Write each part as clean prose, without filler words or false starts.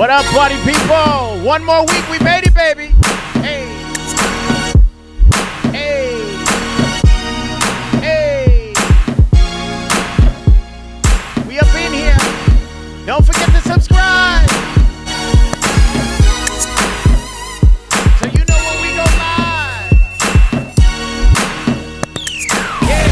What up, party people? One more week, we made it, baby. Hey. Hey. Hey. We up in here. Don't forget to subscribe. So you know when we go live. Yeah.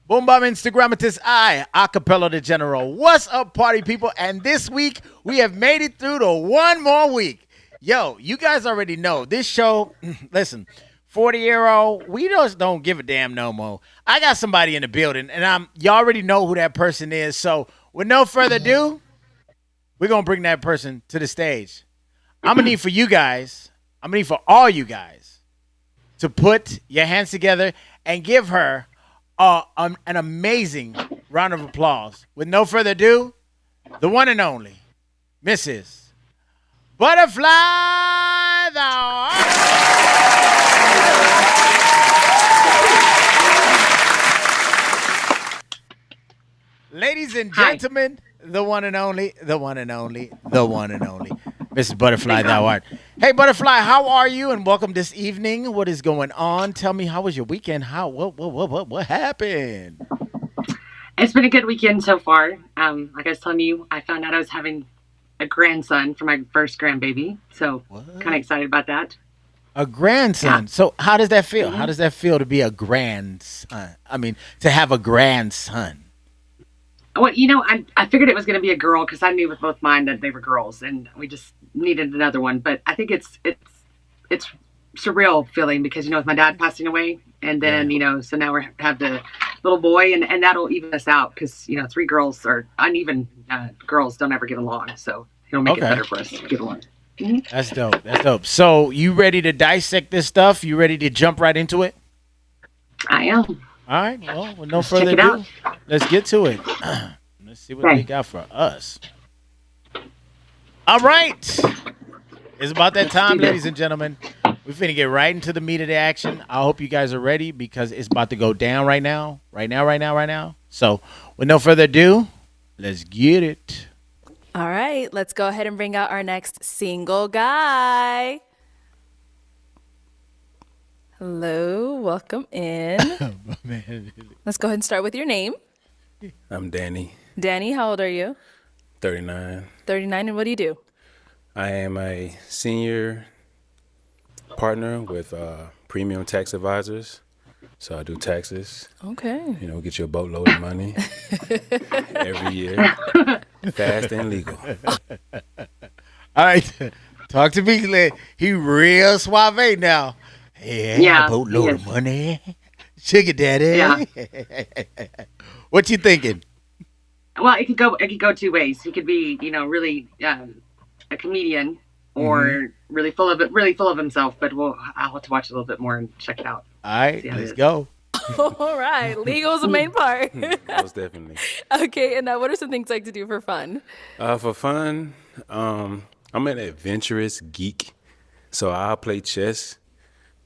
Boom Bam Instagrammatist, Akapello the General. What's up, party people? And this week, we have made it through to one more week. Yo, you guys already know this show, listen, 40-year-old, we just don't give a damn no more. I got somebody in the building, and you already know who that person is. So with no further ado, we're going to bring that person to the stage. I'm going to need for you guys, I'm going to need for all you guys to put your hands together and give her an amazing round of applause. With no further ado, the one and only Mrs. Butterfly the Ladies and gentlemen, the one and only, the one and only, the one and only, Mrs. Butterfly thou art. Hey, Butterfly, how are you? And welcome this evening. What is going on? Tell me, how was your weekend? What happened? It's been a good weekend so far. Like I was telling you, I found out I was having a grandson for my first grandbaby. So kind of excited about that. A grandson. Yeah. So how does that feel? Mm-hmm. How does that feel to be a grandson? I mean, to have a grandson. Well, you know, I figured it was going to be a girl because I knew with both mine that they were girls, and we just needed another one. But I think it's surreal feeling because, you know, with my dad passing away, and then, you know, so now we have the little boy, and that'll even us out because, you know, three girls or uneven girls don't ever get along. So it'll make it better for us to get along. Mm-hmm. That's dope. That's dope. So you ready to dissect this stuff? You ready to jump right into it? I am. All right. Well, with no further ado, let's get to it. Let's see what they got for us. All right. It's about that time, ladies and gentlemen. We're finna get right into the meat of the action. I hope you guys are ready because it's about to go down right now. Right now. So, with no further ado, let's get it. All right. Let's go ahead and bring out our next single guy. Hello. Welcome in. Let's go ahead and start with your name. I'm Danny. Danny, how old are you? 39. 39, and what do you do? I am a senior partner with Premium Tax Advisors. So I do taxes. Okay. You know, get you a boatload of money every year. Fast and legal. All right. Talk to me. He real suave now. Yeah, a boatload of money. Sugar daddy. Yeah. What you thinking? Well, it could go two ways. He could be, you know, really a comedian or really full of himself. But I'll have to watch a little bit more and check it out. All right, let's go. All right, legal is the main part. Most definitely. Okay, and now what are some things you like to do for fun? For fun, I'm an adventurous geek, so I'll play chess,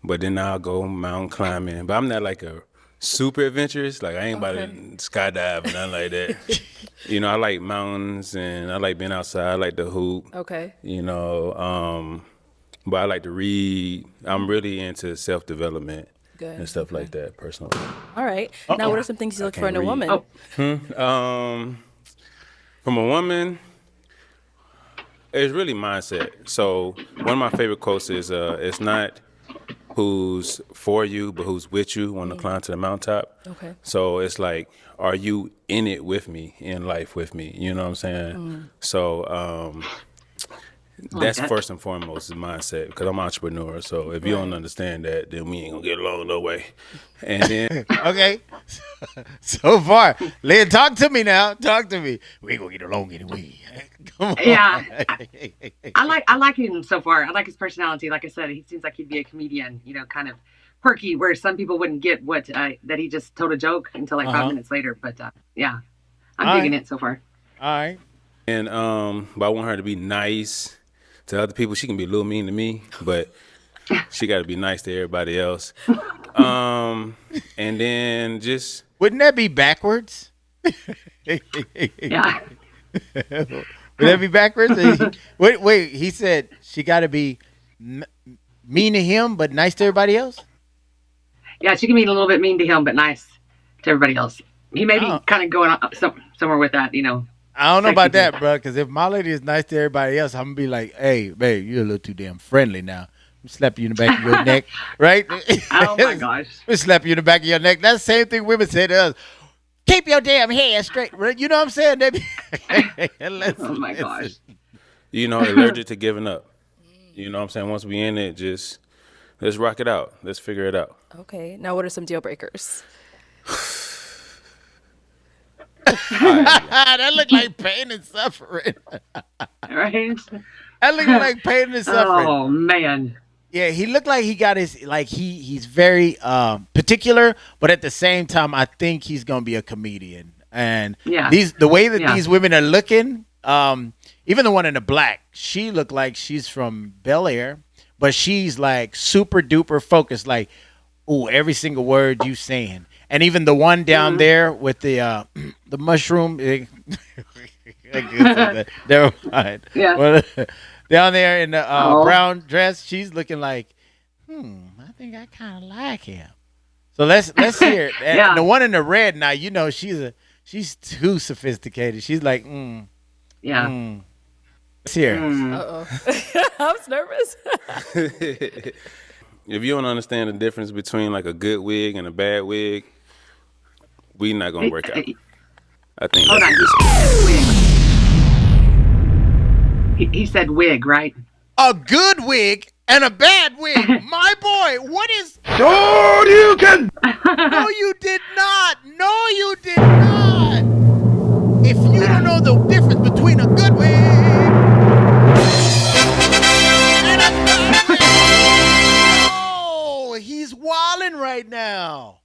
but then I'll go mountain climbing. But I'm not like a super adventurous. Like I ain't about to skydive and nothing like that. You know, I like mountains and I like being outside. I like to hoop. Okay. You know, but I like to read. I'm really into self-development and stuff like that personally. All right. Now, what are some things you look for in a woman? From a woman, it's really mindset. So one of my favorite quotes is, it's not who's for you, but who's with you when to climb to the mountaintop. Okay. So it's like, are you in it with me, in life with me? You know what I'm saying? So that's first and foremost is mindset because I'm an entrepreneur. So if you don't understand that, then we ain't gonna get along no way. And then okay, so far, Lynn, talk to me now. Talk to me. We ain't gonna get along anyway. Come on. Yeah, I like him so far. I like his personality. Like I said, he seems like he'd be a comedian. You know, kind of quirky, where some people wouldn't get what that he just told a joke until like 5 minutes later. But yeah, I'm digging it so far. All right. but I want her to be nice to other people. She can be a little mean to me, but she got to be nice to everybody else. And then just Wouldn't that be backwards? Yeah. Would that be backwards? Wait. He said she got to be mean to him, but nice to everybody else. Yeah, she can be a little bit mean to him, but nice to everybody else. He may be kind of going up somewhere with that, you know. I don't know about that, bro. Because if my lady is nice to everybody else, I'm gonna be like, "Hey, babe, you're a little too damn friendly now. I'm slap you in the back of your neck, right?" Oh my gosh. We slap you in the back of your neck. That's the same thing women say to us. Keep your damn hair straight. You know what I'm saying? They be, Oh my gosh. you know, allergic to giving up. You know what I'm saying? Once we in it, just let's rock it out. Let's figure it out. Okay. Now, what are some deal breakers? That look like pain and suffering. Right? That look like pain and suffering. Oh man. Yeah, he looked like he got his he's very particular, but at the same time, I think he's gonna be a comedian. And the way that these women are looking, even the one in the black, she looked like she's from Bel Air, but she's like super duper focused, like, ooh, every single word you saying. And even the one down there with the mushroom, never mind. Yeah. Well, down there in the brown dress, she's looking like, I think I kind of like him. So let's hear it. And the one in the red, now you know she's too sophisticated. She's like, yeah. Let's hear it. Uh-oh. I was nervous. If you don't understand the difference between like a good wig and a bad wig, we not gonna work out. I think. Hold on. He said wig, right? A good wig and a bad wig. My boy, what is... No, you can. No, you did not. No, you did not. If you don't know the difference between a good wig and a bad wig, oh, he's wilding right now.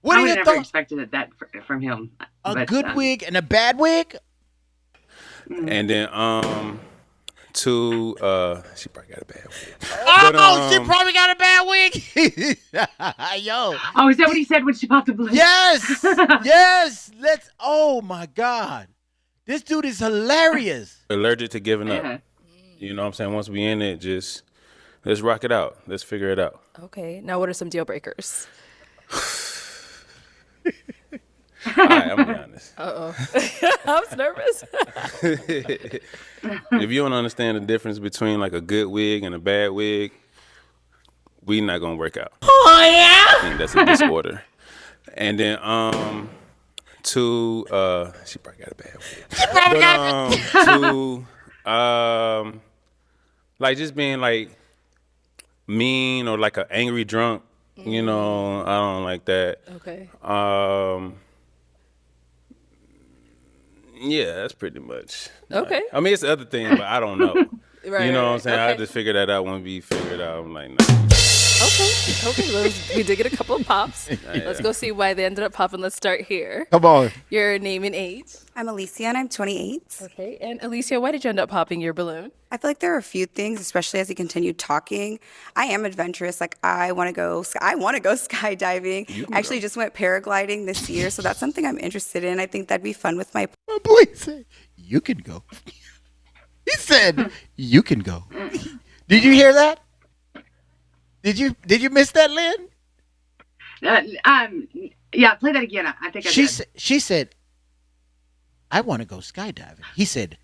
What I are would your have never thoughts? expected that from him. A good wig and a bad wig? And then she probably got a bad wig. Oh, she probably got a bad wig. Yo. Oh, is that what he said when she popped the balloon? Yes. Yes. Oh my God. This dude is hilarious. Allergic to giving up. You know what I'm saying? Once we in it, just let's rock it out. Let's figure it out. Okay. Now, what are some deal breakers? All right, I'm gonna be honest. Uh-oh. I was nervous. If you don't understand the difference between like a good wig and a bad wig, we not gonna work out. Oh yeah. I think that's a disorder. And then she probably got a bad wig. She probably got like just being like mean or like an angry drunk. You know, I don't like that. Okay. Yeah, that's pretty much. Okay. I mean, it's the other thing, but I don't know. Right, you know what I'm right. saying? Okay. I just figured that out when we figured out. I'm like, no. Okay. Well, we did get a couple of pops. Let's go see why they ended up popping. Let's start here. Come on. Your name and age. I'm Alicia and I'm 28. Okay. And Alicia, why did you end up popping your balloon? I feel like there are a few things, especially as he continued talking. I am adventurous. Like I want to go skydiving. I actually just went paragliding this year, so that's something I'm interested in. I think that'd be fun with my. My boy said, "You can go." He said, "You can go." Did you hear that? Did you miss that, Lynn? Yeah, play that again. I think I did. She said, "I want to go skydiving." He said,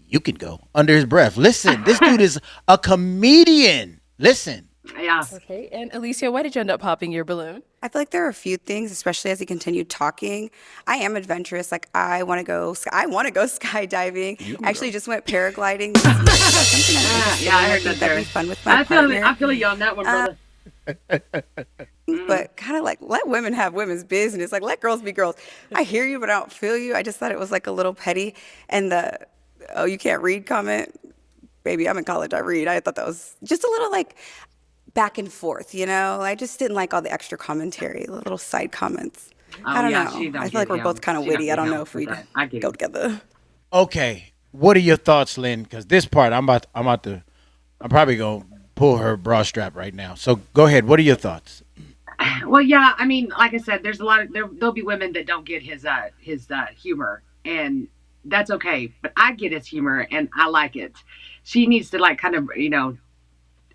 "You can go," under his breath. Listen, this dude is a comedian. Listen. Yeah. Okay. And Alicia, why did you end up popping your balloon? I feel like there are a few things, especially as he continued talking. I am adventurous. Like I want to go skydiving. I actually just went paragliding this year, so that's something I'm interested in. I heard that that'd there. be fun with my I partner. feel you on that one, brother. But kind of like let women have women's business. Like let girls be girls. I hear you, but I don't feel you. I just thought it was like a little petty. And the you can't read comment, baby, I'm in college. I read. I thought that was just a little like back and forth. You know, I just didn't like all the extra commentary, the little side comments. I don't know. I feel like we're both kind of witty. I don't know if we go together. Okay, what are your thoughts, Lynn? Because this part, I'm probably gonna pull her bra strap right now. So go ahead. What are your thoughts? Well, yeah, I mean, like I said, there's a lot of there'll be women that don't get his humor, and that's okay. But I get his humor, and I like it. She needs to like kind of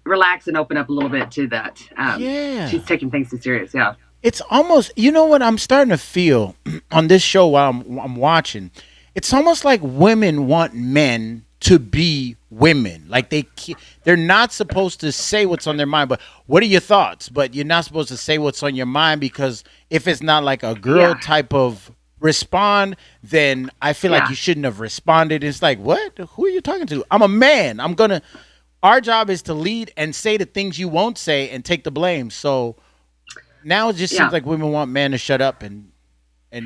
relax and open up a little bit to that. Yeah. She's taking things too serious. Yeah. It's almost, you know what I'm starting to feel on this show while I'm watching. It's almost like women want men to be women. Like they're not supposed to say what's on their mind. But what are your thoughts? But you're not supposed to say what's on your mind because if it's not like a girl type of respond, then I feel like you shouldn't have responded. It's like, what? Who are you talking to? I'm a man. Our job is to lead and say the things you won't say and take the blame. So now it just seems like women want men to shut up and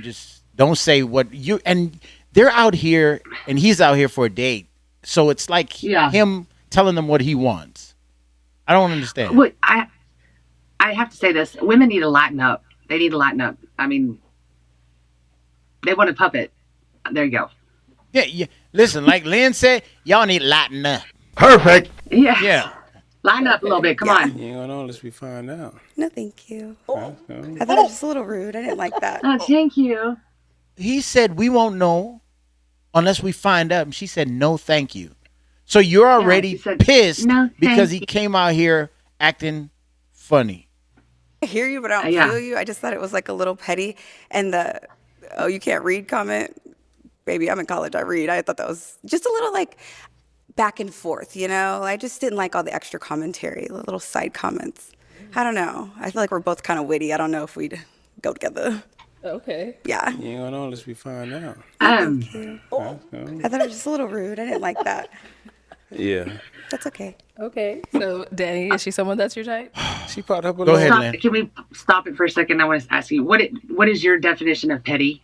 just don't say what you, and they're out here and he's out here for a date. So it's like him telling them what he wants. I don't understand. Well, I have to say this. Women need to lighten up. They need to lighten up. I mean, they want a puppet. There you go. Yeah. Listen, like Lynn said, y'all need to lighten up. Perfect. Yeah. Yeah. Line up a little bit. Come on. You ain't gonna know unless we find out. No, thank you. Okay. I thought it was just a little rude. I didn't like that. Oh, thank you. He said we won't know unless we find out. And she said no, thank you. So you're already she said, pissed "No, because thank he came out here acting funny. I hear you, but I don't feel you. I just thought it was like a little petty. And oh, you can't read comment. Baby, I'm in college. I read. I thought that was just a little like back and forth, you know? I just didn't like all the extra commentary, the little side comments. I don't know. I feel like we're both kind of witty. I don't know if we'd go together. Okay. Yeah. You ain't gonna know unless we find out. Thank you. I thought it was just a little rude. I didn't like that. Yeah. That's okay. Okay. So, Danny, is she someone that's your type? She popped up a Go little. ahead, Stop, Lynn. can we stop it for a second? I want to ask you, what is your definition of petty?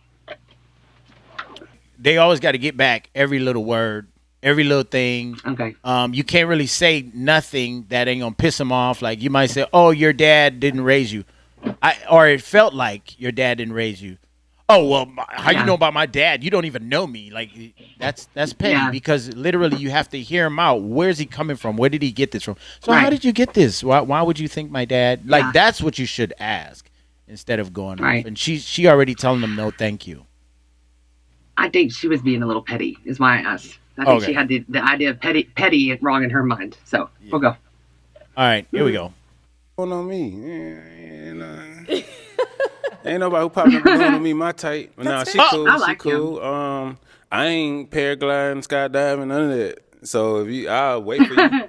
They always got to get back every little word, every little thing. Okay. You can't really say nothing that ain't gonna piss them off. Like you might say, "Oh, your dad didn't raise you," or it felt like your dad didn't raise you. Oh well, how you know about my dad? You don't even know me. Like that's petty because literally you have to hear him out. Where's he coming from? Where did he get this from? So how did you get this? Why would you think my dad? Like that's what you should ask instead of going off. And she already telling them no, thank you. I think she was being a little petty, is why I asked. I think she had the idea of petty wrong in her mind. So we'll go. All right, here we go. Going on me. Ain't nobody who popped up balloon on me my type. Nah, she cool. I like she cool. I ain't paragliding, skydiving, none of that. So I'll wait for you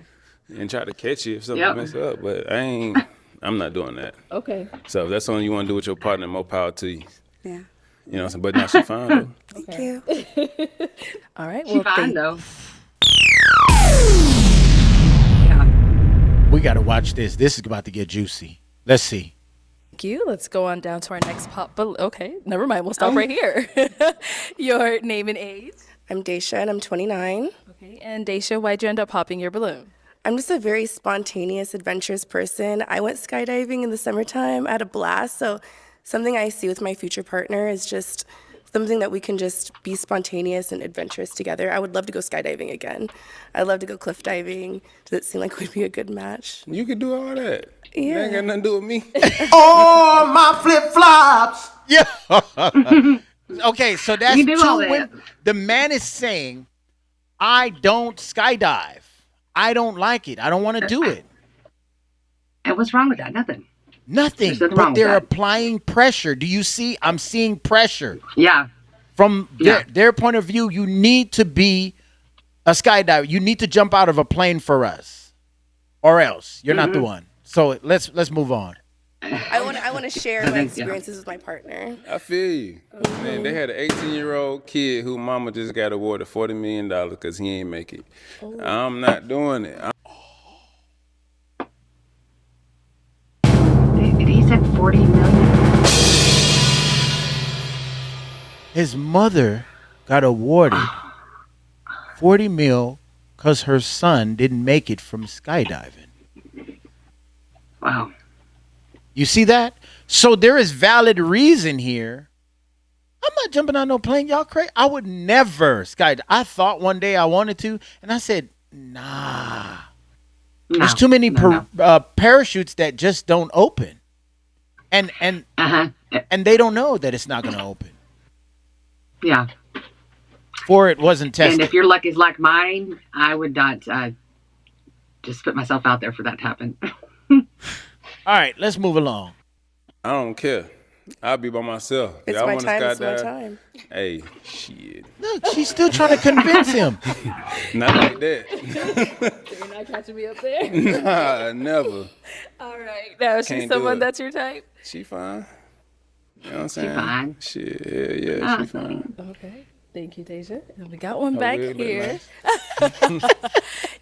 and try to catch you if something mess up. But I'm not doing that. Okay. So if that's something you want to do with your partner, more power to you. Yeah. You know what I'm saying? But now she fine though. Thank you. All right. She's fine, though. We got to watch this. This is about to get juicy. Let's see. Thank you. Let's go on down to our next pop. Okay. Never mind. We'll stop right here. Your name and age. I'm Daisha and I'm 29. Okay. And Daisha, why'd you end up popping your balloon? I'm just a very spontaneous, adventurous person. I went skydiving in the summertime. I had a blast. So something I see with my future partner is just something that we can just be spontaneous and adventurous together. I would love to go skydiving again. I'd love to go cliff diving. Does it seem like we'd be a good match? You could do all that. Yeah. That ain't got nothing to do with me. Oh, my flip-flops. Yeah. Okay, so that's You do all two that. women. The man is saying, I don't skydive. I don't like it. I don't want to do it. And what's wrong with that? Nothing. Nothing. There's nothing wrong But with they're that. applying pressure. Do you see? I'm seeing pressure. Yeah. From their point of view, you need to be a skydiver. You need to jump out of a plane for us, or else you're not the one. So let's move on. I want to share my experiences with my partner. I feel you. Man, they had an 18-year-old kid who mama just got awarded $40 million because he ain't make it. I'm not doing it. He said 40 million. His mother got awarded 40 mil because her son didn't make it from skydiving. Wow. You see that? So there is valid reason here. I'm not jumping on no plane. Y'all crazy. I would never skydive. I thought one day I wanted to, and I said, nah. There's too many parachutes that just don't open. And they don't know that it's not going to open. Yeah. For it wasn't tested. And if your luck is like mine, I would not just put myself out there for that to happen. All right, let's move along. I don't care. I'll be by myself. It's Y'all my wanna time. It's my skydive? time. Hey, shit. Look, she's still trying to convince him. Not like that. You're not catching me up there. Nah, never. All right. Now, is she Can't do someone it. that's your type? She fine. You know what I'm saying? fine. Shit, yeah, she fine. Okay. Thank you, Deja. And we got one Oh, back really? here. Nice.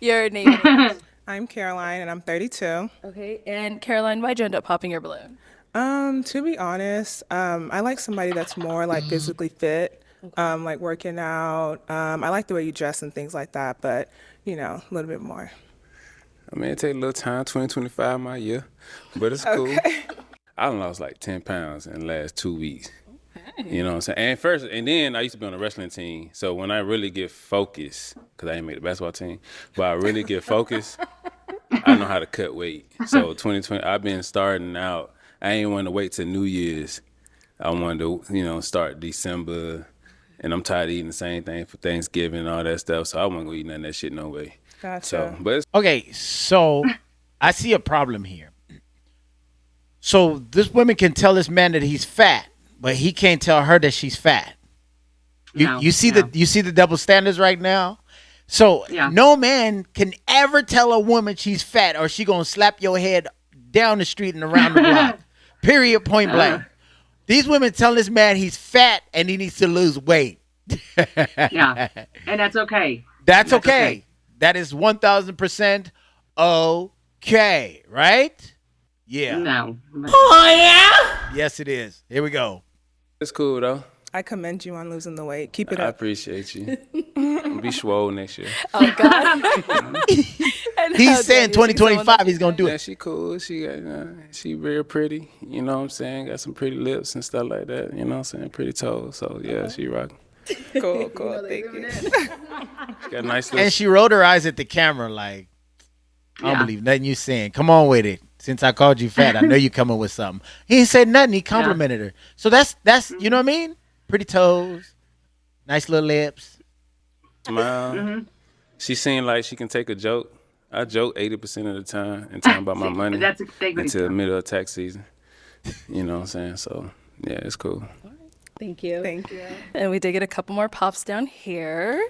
Your name is? I'm Caroline, and I'm 32. Okay. And Caroline, why'd you end up popping your balloon? To be honest, I like somebody that's more like physically fit, like working out. I like the way you dress and things like that, but a little bit more. I mean, it take a little time, 2025 my year, but it's cool. I done lost like 10 pounds in the last 2 weeks. You know what I'm saying? And then I used to be on a wrestling team. So when I really get focused, because I ain't made the basketball team, but I really get focused, I know how to cut weight. So 2020, I've been starting out. I ain't want to wait till New Year's. I wanted to, start December. And I'm tired of eating the same thing for Thanksgiving and all that stuff. So I wasn't going to eat none of that shit no way. Gotcha. So, but it's Okay, so I see a problem here. So this woman can tell this man that he's fat, but he can't tell her that she's fat. You see the double standards right now? So no man can ever tell a woman she's fat or she gonna slap your head down the street and around the block. Period, point blank. These women tell this man he's fat and he needs to lose weight. Yeah, and that's okay. That's okay. That is 1,000% okay, right? Yeah. No. Yes, it is. Here we go. It's cool, though. I commend you on losing the weight. Keep it I up. appreciate you. I'll be swole next year. Oh, God. And He's how saying dare you see someone 2025 that's he's going to do Yeah, it. she cool. She got, she real pretty. You know what I'm saying? Got some pretty lips and stuff like that. You know what I'm saying? Pretty toes. So, yeah, she rocking. Cool. Thank you. She got nice lips. And she rolled her eyes at the camera like, I don't believe nothing you saying. Come on with it. Since I called you fat, I know you coming with something. He ain't said nothing. He complimented her. So that's you know what I mean? Pretty toes, nice little lips. Smile. She seemed like she can take a joke. I joke 80% of the time and talking about my money That's a thing. until the middle of tax season. You know what I'm saying? So, yeah, it's cool. Thank you. Thank you. And we did get a couple more pops down here.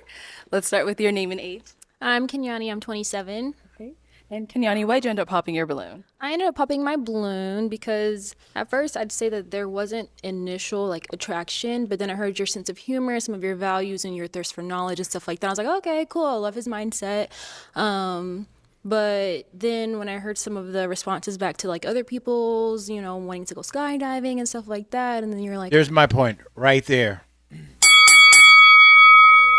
Let's start with your name and age. I'm Kenyani. I'm 27. Okay. And Kenyani, why'd you end up popping your balloon? I ended up popping my balloon because at first I'd say that there wasn't initial attraction, but then I heard your sense of humor, some of your values, and your thirst for knowledge and stuff like that. I was like, okay, cool. I love his mindset. But then when I heard some of the responses back to other people's, wanting to go skydiving and stuff like that, and then you're like, There's my point right there.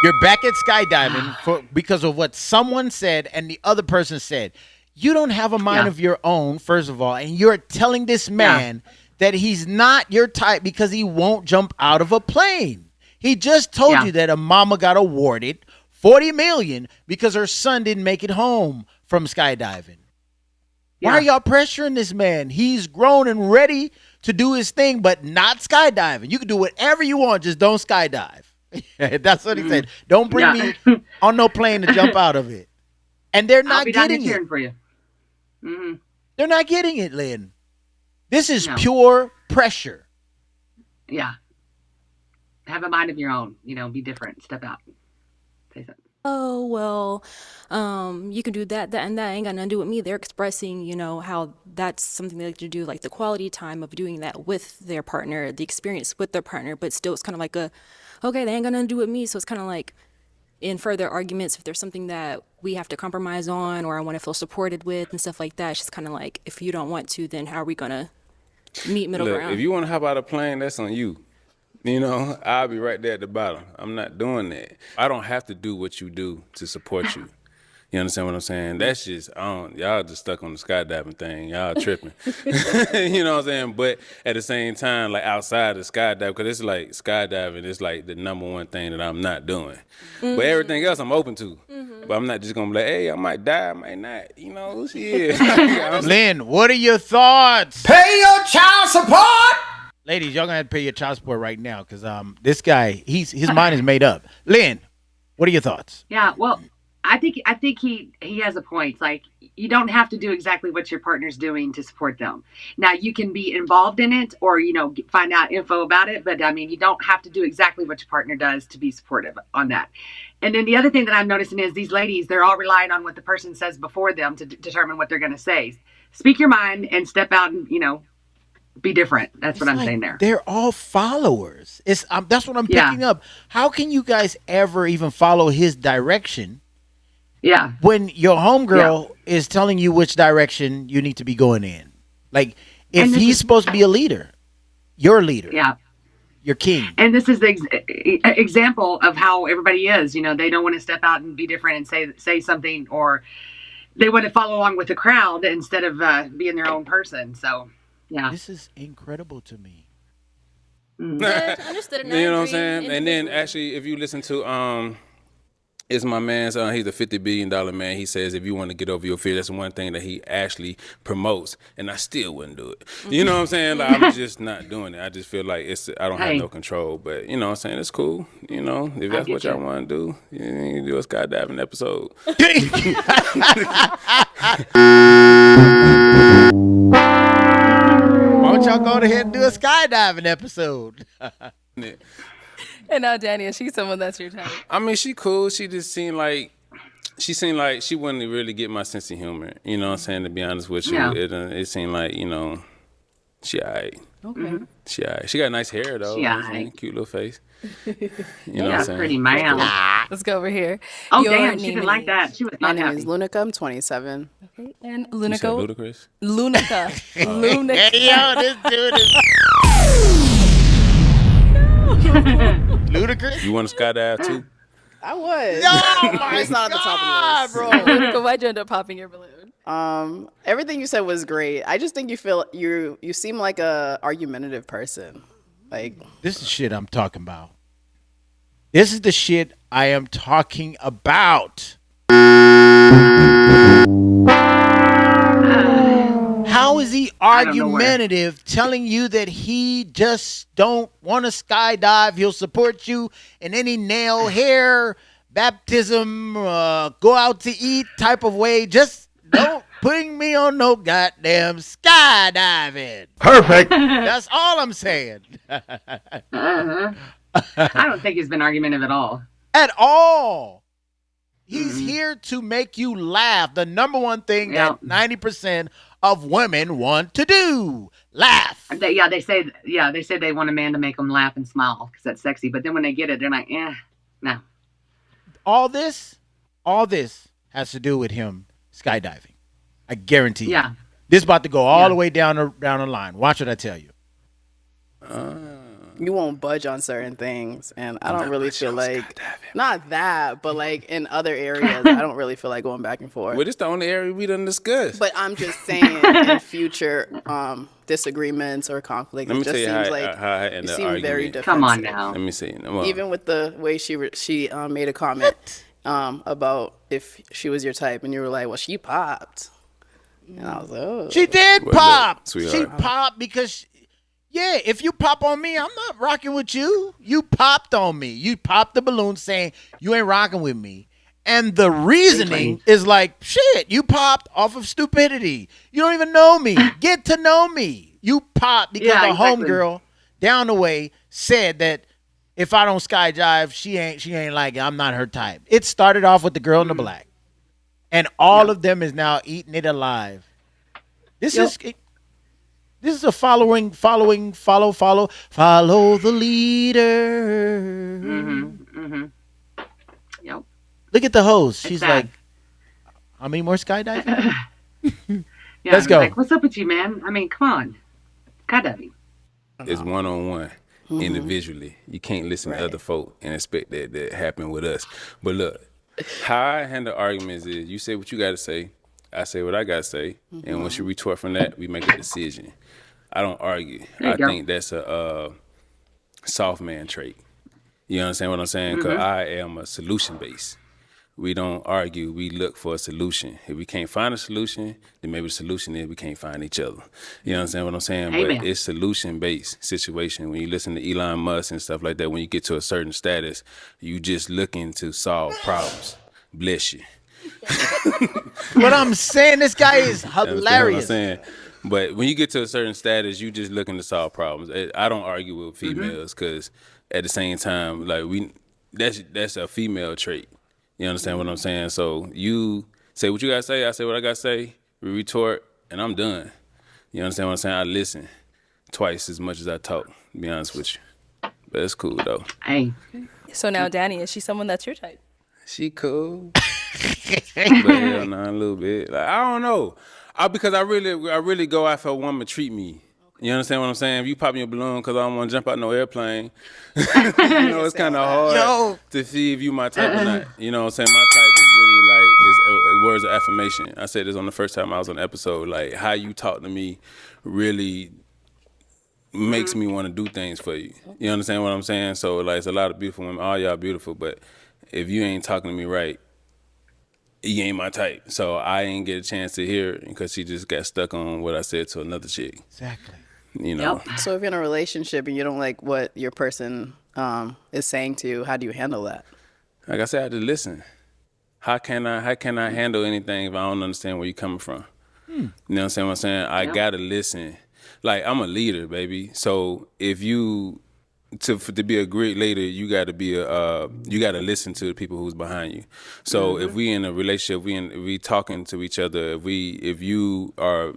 You're back at skydiving because of what someone said and the other person said. You don't have a mind of your own, first of all, and you're telling this man that he's not your type because he won't jump out of a plane. He just told you that a mama got awarded $40 million because her son didn't make it home from skydiving. Why are y'all pressuring this man? He's grown and ready to do his thing, but not skydiving. You can do whatever you want, just don't skydive. That's what he said. Don't bring me on no plane to jump out of it. And they're not getting it. For you. They're not getting it, Lynn. This is pure pressure. Yeah. Have a mind of your own. Be different. Step out. Say something. oh, well, you can do that, and that ain't got nothing to do with me. They're expressing, how that's something they like to do, like the quality time of doing that with their partner, the experience with their partner, but still it's kind of like okay, they ain't got nothing to do with me. So it's kind of like in further arguments, if there's something that we have to compromise on or I want to feel supported with and stuff like that, it's just kind of like, if you don't want to, then how are we going to meet middle ground? If you want to hop out of a plane, that's on you. I'll be right there at the bottom. I'm not doing that. I don't have to do what you do to support you. You understand what I'm saying? That's just, y'all just stuck on the skydiving thing. Y'all tripping. You know what I'm saying? But at the same time, like outside of skydiving, because it's like skydiving is like the number one thing that I'm not doing. But everything else I'm open to. But I'm not just going to be like, hey, I might die, I might not. You know, shit. Lynn, what are your thoughts? Pay your child support. Ladies, y'all gonna have to pay your child support right now because this guy, his mind is made up. Lynn, what are your thoughts? Yeah, well, I think he has a point. Like, you don't have to do exactly what your partner's doing to support them. Now, you can be involved in it or, find out info about it. But, I mean, you don't have to do exactly what your partner does to be supportive on that. And then the other thing that I'm noticing is these ladies, they're all relying on what the person says before them to determine what they're going to say. Speak your mind and step out and, be different. That's what I'm saying there. They're all followers. That's what I'm picking up. How can you guys ever even follow his direction? Yeah. When your homegirl is telling you which direction you need to be going in. Like, if he's supposed to be a leader, your leader. Yeah. Your king. And this is the example of how everybody is. They don't want to step out and be different and say something, or they want to follow along with the crowd instead of being their own person. So, yeah. This is incredible to me. Yeah, I understood it. You know what I'm saying? And then actually, if you listen to it's my man's, he's a $50 billion man. He says if you want to get over your fear, that's one thing that he actually promotes. And I still wouldn't do it. You know what I'm saying? Like, I'm just not doing it. I just feel like I don't have no control. But you know what I'm saying? It's cool. If that's what y'all want to do, you can do a skydiving episode. Why don't y'all go ahead and do a skydiving episode? And now, Daniel, she's someone that's your type. I mean, she cool. She just seemed like she wouldn't really get my sense of humor. You know what I'm saying? To be honest with you, it seemed like, she all right. Okay. Mm-hmm. She all right. She got nice hair, though. She all right. Cute little face. You know what I'm saying? Pretty man. Let's go over here. Oh, Your damn, she name didn't and like age. that. She was My not name happy. is Lunica. I'm 27. Okay. And You said Lunico. Ludacris? Lunica. Lunica. Hey, yo, this dude is ludicrous. You want to skydive, too? I was. Oh, my It's not at the top of the list. bro. Lunica, why'd you end up popping your balloon? Everything you said was great. I just think you seem like a argumentative person. Like, This is shit I'm talking about. This is the shit I am talking about. How is he argumentative telling you that he just don't want to skydive? He'll support you in any nail, hair, baptism, go out to eat type of way. Just don't putting me on no goddamn skydiving. Perfect. That's all I'm saying. I don't think he's been argumentative at all. At all. He's here to make you laugh. The number one thing that 90% of women want to do. Laugh. They say they want a man to make them laugh and smile because that's sexy. But then when they get it, they're like, no. All this has to do with him skydiving. I guarantee you. Yeah. This is about to go all the way down the line. Watch what I tell you. you won't budge on certain things, and I don't really feel like not that, but like in other areas, I don't really feel like going back and forth. Well, this the only area we done discussed. But I'm just saying, in future disagreements or conflicts, it just seems like you seem very defensive. Come on now. Let me see. Even with the way she made a comment about if she was your type, and you were like, well, she popped. And I was like, oh. She did pop. Sweetheart. She popped because, if you pop on me, I'm not rocking with you. You popped on me. You popped the balloon saying you ain't rocking with me. And the reasoning is like, shit, you popped off of stupidity. You don't even know me. Get to know me. You popped because the homegirl down the way said that if I don't skydive, she ain't like it. I'm not her type. It started off with the girl in the black. And all of them is now eating it alive. This is a follow the leader. Yep. Look at the host. She's sad. like, how many more skydiving? Yeah, Let's go. Like, what's up with you, man? I mean, come on. Skydiving. It's one-on-one, individually. You can't listen to other folk and expect that happen with us. But look, How I handle arguments is you say what you got to say, I say what I got to say, and once you retort from that, we make a decision. I don't argue. I think that's a soft man trait. You understand what I'm saying? Because I am a solution based. We don't argue. We look for a solution. If we can't find a solution, then maybe the solution is we can't find each other. You understand what I'm saying? Amen. But it's solution-based situation. When you listen to Elon Musk and stuff like that, when you get to a certain status, you just looking to solve problems. Bless you. What I'm saying, this guy is hilarious. What I'm saying? But when you get to a certain status, you just looking to solve problems. I don't argue with females because at the same time, like that's a female trait. You understand what I'm saying? So you say what you gotta say, I say what I gotta say, we retort, and I'm done. You understand what I'm saying? I listen twice as much as I talk, to be honest with you. But it's cool though. Hey. So now, Danny, is she someone that's your type? She cool. But hell nah, a little bit. Like, I don't know. Because I really go after a woman treat me. You understand what I'm saying? If you pop me a balloon because I don't want to jump out no airplane, it's kind of hard to see if you my type or not. You know what I'm saying? My type is really like is words of affirmation. I said this on the first time I was on the episode. Like how you talk to me really makes me want to do things for you. You understand what I'm saying? So like it's a lot of beautiful women. All y'all beautiful, but if you ain't talking to me right, you ain't my type. So I ain't get a chance to hear it because she just got stuck on what I said to another chick. Exactly. You know. Yep. So if you're in a relationship and you don't like what your person is saying to you, how do you handle that? Like I said, I have to listen. How can I handle anything if I don't understand where you're coming from? You know what I'm saying? I gotta listen. Like I'm a leader, baby. So if you to be a great leader, you gotta be you gotta listen to the people who's behind you. So if we in a relationship, we talking to each other. If you are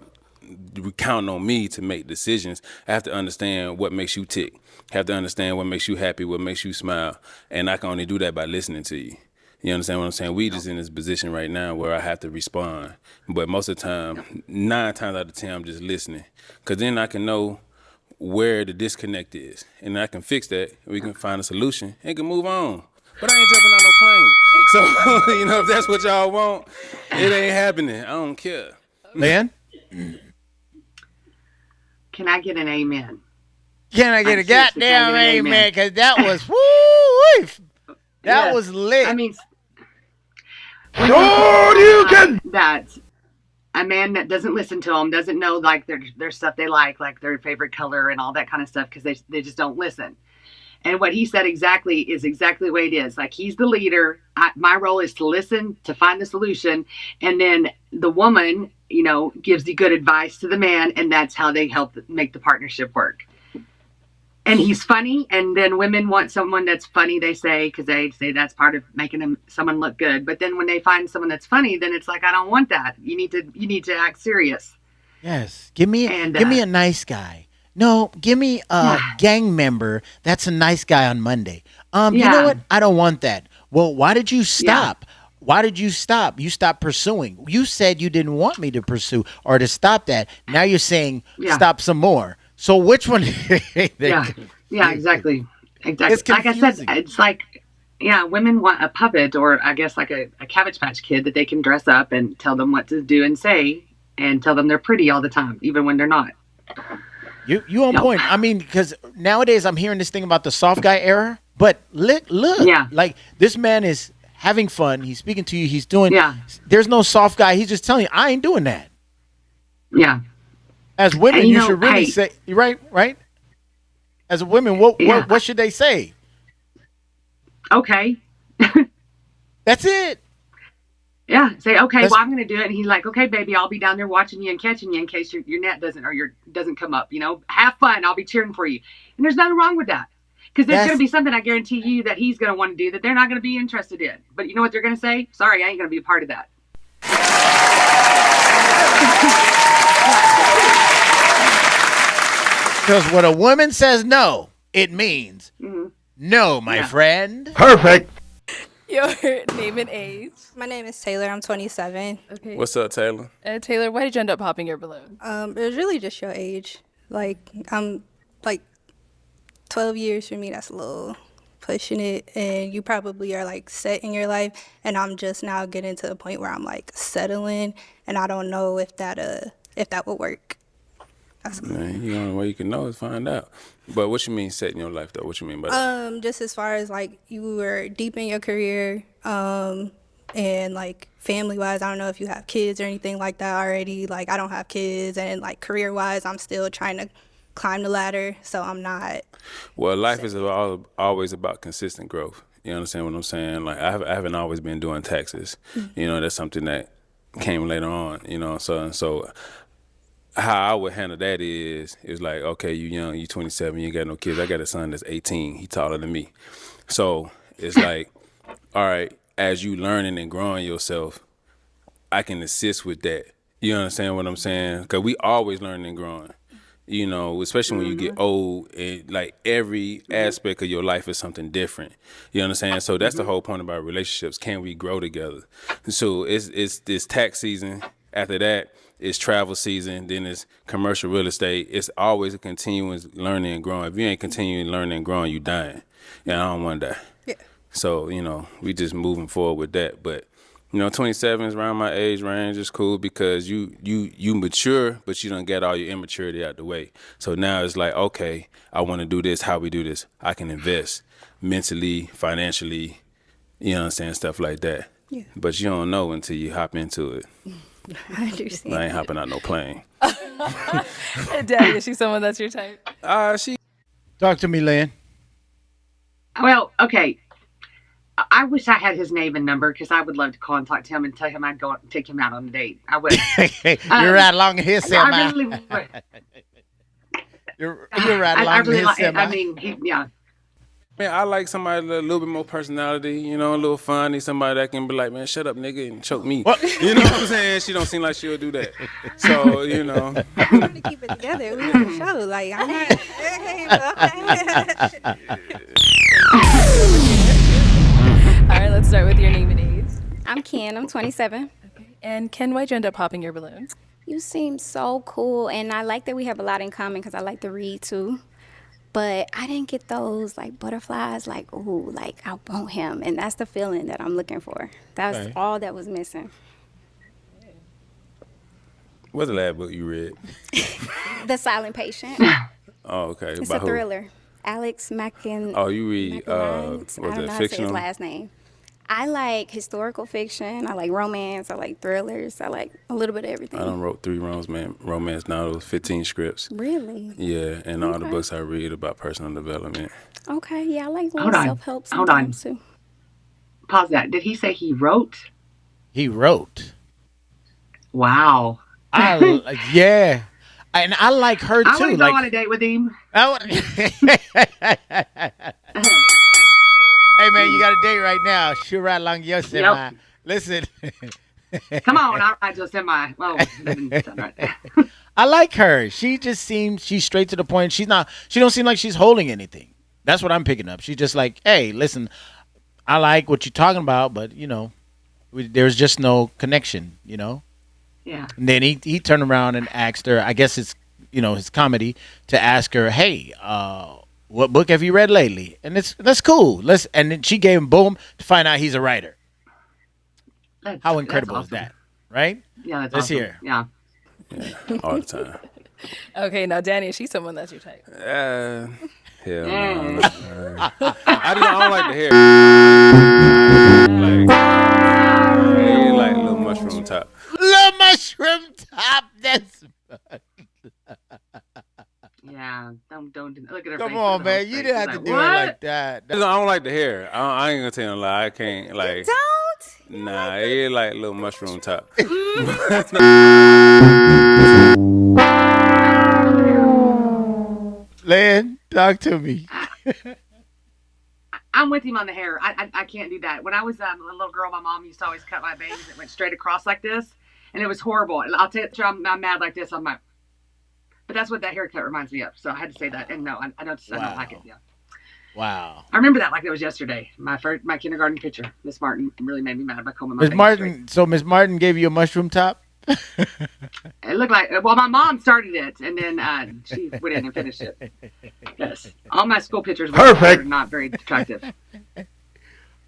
count on me to make decisions, I have to understand what makes you tick. I have to understand what makes you happy, what makes you smile, and I can only do that by listening to you. You understand what I'm saying? We just in this position right now where I have to respond, but most of the time, 9 times out of 10, I'm just listening, because then I can know where the disconnect is, and I can fix that. We can find a solution and can move on. But I ain't jumping on no plane. So you know, if that's what y'all want, it ain't happening. I don't care. Leanne? Can I get an amen? Can I get a goddamn amen? Because that was woo. That was lit. I mean, that a man that doesn't listen to them, doesn't know like their stuff they like their favorite color and all that kind of stuff, because they just don't listen. And what he said exactly is exactly the way it is. Like, he's the leader. My role is to listen, to find the solution. And then the woman, gives the good advice to the man. And that's how they help make the partnership work. And he's funny. And then women want someone that's funny, they say, because they say that's part of making someone look good. But then when they find someone that's funny, then it's like, I don't want that. You need to act serious. Yes. Give me a nice guy. No, give me a gang member that's a nice guy on Monday. You know what? I don't want that. Well, why did you stop? Why did you stop? You stopped pursuing. You said you didn't want me to pursue or to stop that. Now you're saying stop some more. So which one? Exactly. Like I said, it's like, women want a puppet, or I guess like a Cabbage Patch Kid that they can dress up and tell them what to do and say and tell them they're pretty all the time, even when they're not. You on point. I mean, because nowadays I'm hearing this thing about the soft guy era, but look, like this man is having fun. He's speaking to you. He's doing. There's no soft guy. He's just telling you, I ain't doing that. Yeah. As women, you should really say right. As women, what should they say? Okay. That's it. Yeah, say, okay, well, I'm going to do it. And he's like, okay, baby, I'll be down there watching you and catching you in case your net doesn't come up. Have fun. I'll be cheering for you. And there's nothing wrong with that. Because there's going to be something, I guarantee you, that he's going to want to do that they're not going to be interested in. But you know what they're going to say? Sorry, I ain't going to be a part of that. Because when a woman says no, it means no, my friend. Perfect. Your name and age. My name is Taylor. I'm 27. Okay. What's up, Taylor? Taylor, why did you end up popping your balloon? It was really just your age. Like, I'm like 12 years for me. That's a little pushing it, and you probably are like set in your life, and I'm just now getting to the point where I'm like settling, and I don't know if that would work. That's cool. Man, the only way you can know is find out. But what you mean setting your life though? What you mean by that? Just as far as like you were deep in your career, and like family wise, I don't know if you have kids or anything like that already. Like I don't have kids, and like career wise, I'm still trying to climb the ladder, so I'm not. Well, life is always about consistent growth. You understand what I'm saying? Like I haven't always been doing taxes. You know, that's something that came later on. You know, so how I would handle that is like, okay, you young, you 27, you ain't got no kids. I got a son that's 18. He taller than me. So it's like, all right, as you learning and growing yourself, I can assist with that. You understand what I'm saying? Because we always learning and growing. You know, especially when you get old, like every aspect of your life is something different. You understand? So that's the whole point about relationships. Can we grow together? So it's this tax season. After that, it's travel season. Then it's commercial real estate. It's always a continuous learning and growing. If you ain't continuing learning and growing, you dying. And I don't want to die. Yeah. So, you know, we just moving forward with that. But, you know, 27 is around my age range. It's cool because you mature, but you done get all your immaturity out the way. So now it's like, okay, I want to do this. How we do this? I can invest mentally, financially, you understand, stuff like that. Yeah. But you don't know until you hop into it. I understand. I ain't hopping out no plane. Daddy, is she someone that's your type? She. Talk to me, Lynn. Well, okay. I wish I had his name and number because I would love to contact him and tell him I'd go take him out on a date. I would. You're right along his side. I really would. You're right along really his like. side. I mean, yeah. Man, I like somebody with a little bit more personality, you know, a little funny, somebody that can be like, man, shut up, nigga, and choke me. What? You know what I'm saying? She don't seem like she'll do that. So, you know. We're trying to keep it together. We need a show. Like, I'm not. All right, let's start with your name and age. I'm Ken. I'm 27. Okay. And Ken, why'd you end up popping your balloon? You seem so cool, and I like that we have a lot in common because I like to read too. But I didn't get those like butterflies, like, ooh, like I want him. And that's the feeling that I'm looking for. That's all that was missing. What's the last book you read? The Silent Patient. Oh, okay. It's By a who? thriller. Alex Mackin. Oh, you read, was was I don't it know how to say fictional? his last name. I like historical fiction. I like romance. I like thrillers. I like a little bit of everything. I done wrote 3 romance novels, 15 scripts. Really? Yeah, and all the books I read about personal development. Okay, yeah, I like little Hold on. self-help Hold on. sometimes too. Pause that. Did he say he wrote? He wrote. Wow. Yeah. And I like her too. I want to go on a date with him. Hey man, you got a date right now. Shoot right along your semi. Yep. Listen. Come on, I just said my. Well, that didn't sound right. I like her. She just seems she's straight to the point. She don't seem like she's holding anything. That's what I'm picking up. She's just like, hey, listen, I like what you're talking about, but you know, there's just no connection. You know. Yeah. And then he turned around and asked her. I guess it's his comedy to ask her, hey, what book have you read lately? And that's cool. And then she gave him boom to find out he's a writer. How incredible is that, right? Yeah, that's Let's awesome. hear. Yeah. All the time. Okay, now Danny, is she someone that's your type? Hell no. I don't like the hair. Like little mushroom top. Little mushroom top. That's. Yeah. Don't look at her. Come face. on, Look at man. her You face. didn't have She's to like, do it "What?" like that. I don't like the hair. I ain't gonna tell you a lie. I can't like. Don't. Nah, it like little mushroom top. Lynn, talk to me. I'm with him on the hair. I can't do that. When I was a little girl, my mom used to always cut my bangs. It went straight across like this, and it was horrible. And I'll tell you, I'm mad like this. I'm like, but that's what that haircut reminds me of. So I had to say that. And no, I don't like it. Yeah. Wow. I remember that like it was yesterday. My kindergarten picture. Miss Martin really made me mad by combing my Miss bangs Martin. straight. So Miss Martin gave you a mushroom top. It looked like, well, my mom started it, and then she went in and finished it. Yes. All my school pictures were not very attractive.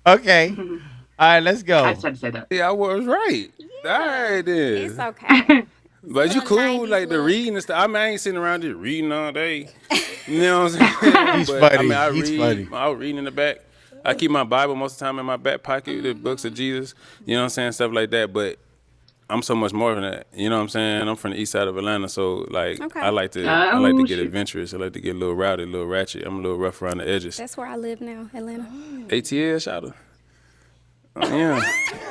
Okay. All right, let's go. I just had to say that. Yeah, I was right. All right, then. It's okay. But you cool, like the reading and stuff. I mean, I ain't sitting around just reading all day. You know what I'm saying? He's But, funny. I He's read. funny. I was reading in the back. I keep my Bible most of the time in my back pocket, the books of Jesus. You know what I'm saying? Stuff like that. But I'm so much more than that. You know what I'm saying? I'm from the east side of Atlanta, so like I like to get adventurous. I like to get a little rowdy, a little ratchet. I'm a little rough around the edges. That's where I live now, Atlanta. ATL, shout out. Yeah.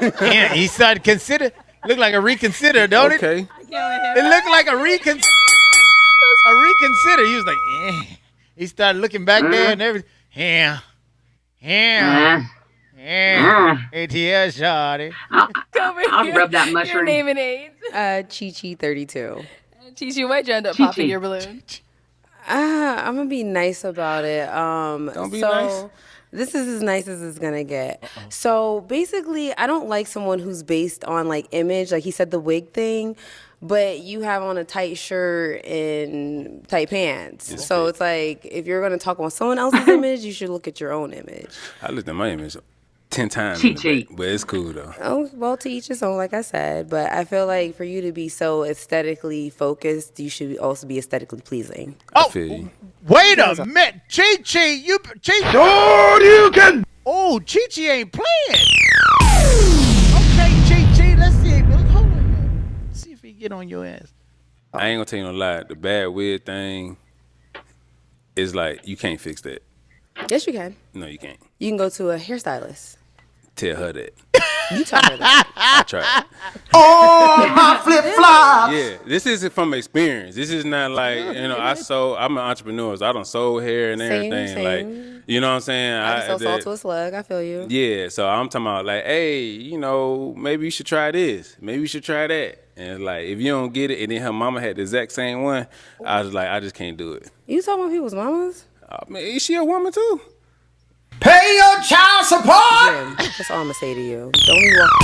Yeah, he started consider. Look like a reconsider, don't it? Okay. It looked like a reconsider. He was like, eh. He started looking back there and everything. Yeah. ATL, shawty. I'll rub that mushroom. Your name and age. Chi-Chi32. Chi-Chi, why'd you end up popping your balloon? I'm gonna be nice about it. Don't be nice. This is as nice as it's gonna get. So basically, I don't like someone who's based on like image. Like he said, the wig thing, but you have on a tight shirt and tight pants. So it's like if you're gonna talk about someone else's image, you should look at your own image. I looked at my image 10 times, but it's cool though. Oh, well, to each his own, like I said. But I feel like for you to be so aesthetically focused, you should also be aesthetically pleasing. Oh, wait a minute. Chi-Chi, you can. Oh, Chi-Chi ain't playing. Okay, Chi-Chi, let's see. Hold on. Let's see if he get on your ass. I ain't gonna tell you no lie. The bad wig thing is like, you can't fix that. Yes, you can. No, you can't. You can go to a hairstylist. Tell her that. You tell her that. I tried. Oh, my flip-flops. Yeah, this is from experience. This is not like, I'm an entrepreneur, so I done sold hair and everything. Same. Like, you know what I'm saying? I can sell salt to a slug. I feel you. Yeah, so I'm talking about like, hey, maybe you should try this. Maybe you should try that. And like, if you don't get it, and then her mama had the exact same one, I was like, I just can't do it. You talking about people's mamas? Is she a woman too? Pay your child support. Jim, that's all I'm gonna say to you. Don't be walking.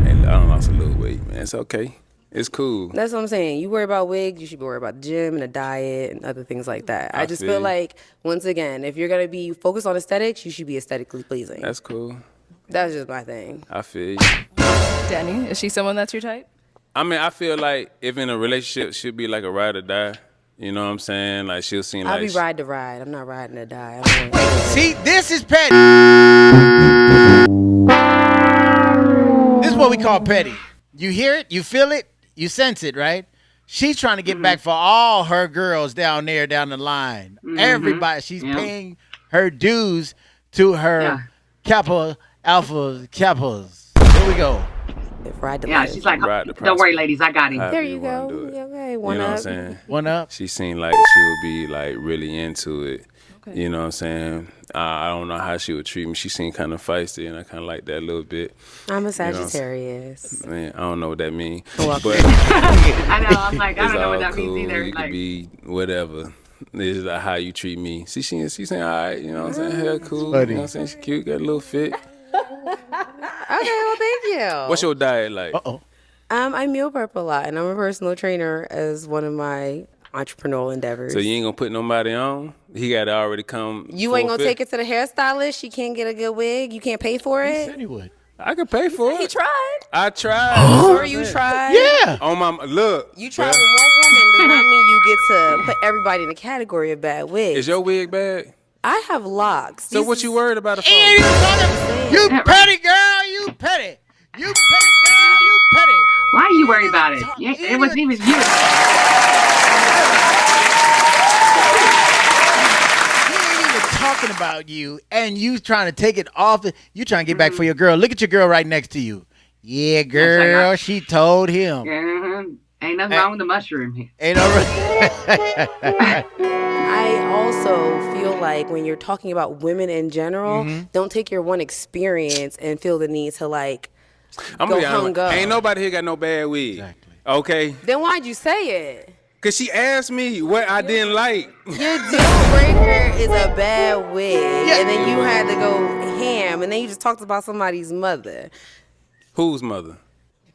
And I done lost a little weight, man. It's okay. It's cool. That's what I'm saying. You worry about wigs, you should be worried about the gym and the diet and other things like that. I just feel like, once again, if you're gonna be focused on aesthetics, you should be aesthetically pleasing. That's cool. That's just my thing. I feel you. Danny, is she someone that's your type? I mean, I feel like if in a relationship, she'll be like a ride or die. You know what I'm saying? Like, she'll seem like... I'll be ride to ride. I'm not riding to die. See, this is petty. This is what we call petty. You hear it, you feel it, you sense it, right? She's trying to get back for all her girls down there down the line. Everybody, she's paying her dues to her Kappa Alpha Kappas. Here we go. She's like, don't worry, ladies, I got him. There you go. Okay, you know what I'm saying? One up. She seemed like she would be like really into it. Okay. You know what I'm saying? I don't know how she would treat me. She seemed kind of feisty, and I kind of like that a little bit. I'm a Sagittarius. Man, I don't know what that means. But I know. I'm like, I don't know what that means either. You could be whatever. This is like how you treat me. See, she's saying, all right, you know what I'm saying? Hair cool. You know what I'm saying? She cute, got a little fit. Okay, well, thank you. What's your diet like? I meal prep a lot, and I'm a personal trainer as one of my entrepreneurial endeavors. So you ain't gonna put nobody on? He got to already come. You ain't gonna take it to the hairstylist? She can't get a good wig? You can't pay for it? He said he would. I could pay for it. He tried. I tried. Or you tried? Yeah. On my look. You tried with one woman does not mean you get to put everybody in the category of bad wigs. Is your wig bad? I have locks. So what you worried about? You petty girl, you petty. You petty girl, you petty. Why are you worried about it? It wasn't even you. Talking about you and you trying to take it off. You trying to get back for your girl. Look at your girl right next to you. Yeah, girl, she told him. Ain't nothing wrong with the mushroom. Ain't no I also feel like when you're talking about women in general, don't take your one experience and feel the need to like go hung up. Ain't nobody here got no bad wig. Exactly. Okay. Then why'd you say it? Cause she asked me what I didn't like. Your deal breaker is a bad wig, and then you had to go ham, and then you just talked about somebody's mother. Whose mother?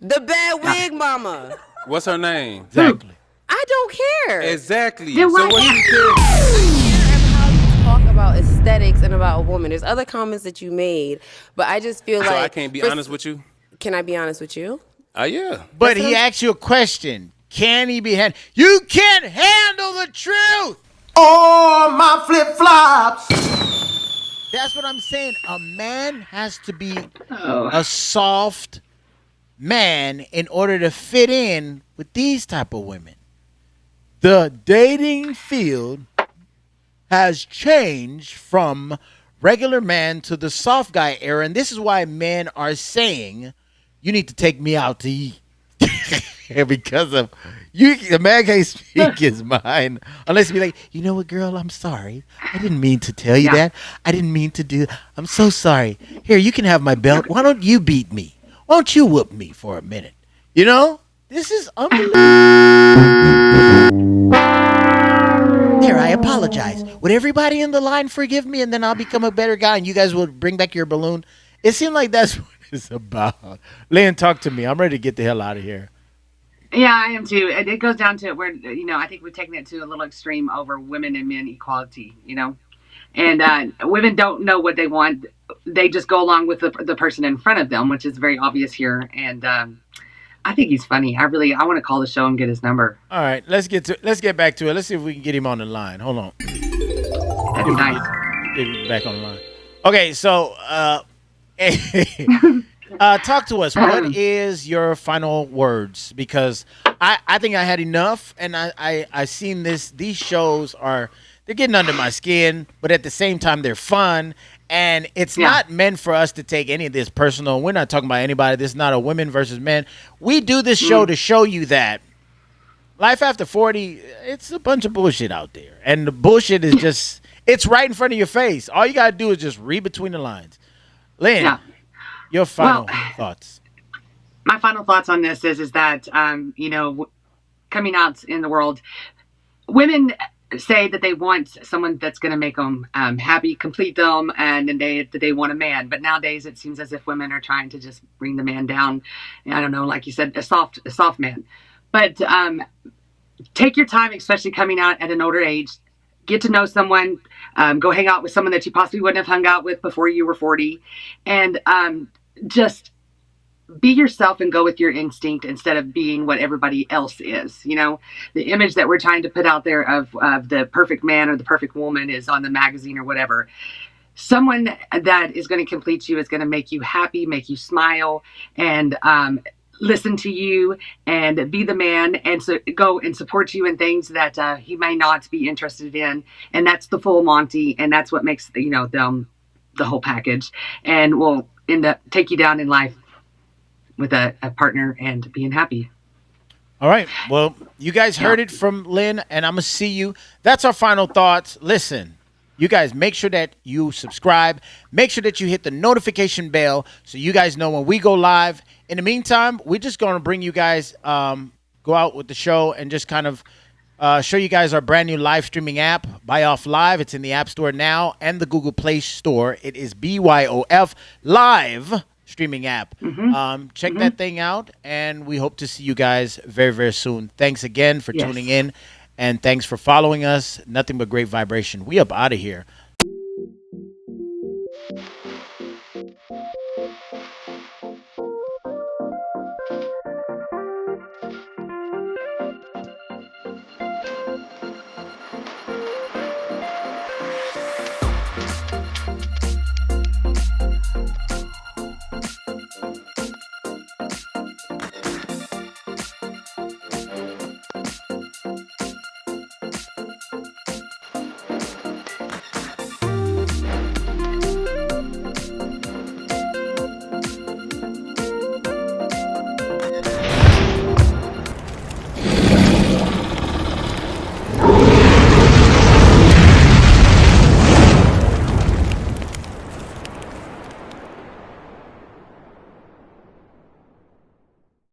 The bad wig mama. What's her name? Exactly. I don't care. Exactly. Then So why- what do you care? Talk about aesthetics and about a woman. There's other comments that you made, but I just feel So like I can't be honest with you? Can I be honest with you? Yeah. But he asked you a question. Can he be handled? You can't handle the truth. Oh, my flip-flops. That's what I'm saying. A man has to be a soft man in order to fit in with these type of women. The dating field has changed from regular man to the soft guy era, and this is why men are saying, you need to take me out to eat. Because of you, the man can't speak his mind unless he be like, you know what, girl, I'm sorry. I didn't mean to tell you that. I didn't mean to do. I'm so sorry. Here, you can have my belt. Why don't you beat me? Why don't you whoop me for a minute? You know, this is unbelievable. There, I apologize. Would everybody in the line forgive me, and then I'll become a better guy, and you guys will bring back your balloon? It seemed like that's what it's about. Lynn, talk to me. I'm ready to get the hell out of here. Yeah, I am too. It goes down to where, I think we've taken it to a little extreme over women and men equality, and women don't know what they want. They just go along with the person in front of them, which is very obvious here. And I think he's funny. I want to call the show and get his number. All right, let's get back to it. Let's see if we can get him on the line. Hold on. That'd be nice. Get him back on the line. Okay, so talk to us. What is your final words? Because I think I had enough, and I seen this. These shows they're getting under my skin, but at the same time they're fun, and it's not meant for us to take any of this personal. We're not talking about anybody. This is not a women versus men. We do this show to show you that life after 40, it's a bunch of bullshit out there, and the bullshit is just it's right in front of your face. All you gotta do is just read between the lines. Lynn. Your final thoughts. My final thoughts on this is that, coming out in the world, women say that they want someone that's going to make them happy, complete them, and then they want a man. But nowadays it seems as if women are trying to just bring the man down. I don't know, like you said, a soft man. But take your time, especially coming out at an older age. Get to know someone. Go hang out with someone that you possibly wouldn't have hung out with before you were 40. And just be yourself and go with your instinct instead of being what everybody else is. The image that we're trying to put out there of the perfect man or the perfect woman is on the magazine or whatever. Someone that is going to complete you is going to make you happy, make you smile, and listen to you and be the man, and so go and support you in things that he may not be interested in. And that's the full Monty, and that's what makes them the whole package, and will end up take you down in life with a partner and being happy. All right. Well, you guys heard it from Lynn, and I'm going to see you. That's our final thoughts. Listen, you guys make sure that you subscribe. Make sure that you hit the notification bell so you guys know when we go live. In the meantime, we're just going to bring you guys, go out with the show and just kind of show you guys our brand new live streaming app, Buy Off Live. It's in the App Store now and the Google Play Store. It is BYOF Live streaming app. Check that thing out, and we hope to see you guys very, very soon. Thanks again for tuning in, and thanks for following us. Nothing but great vibration. We up out of here.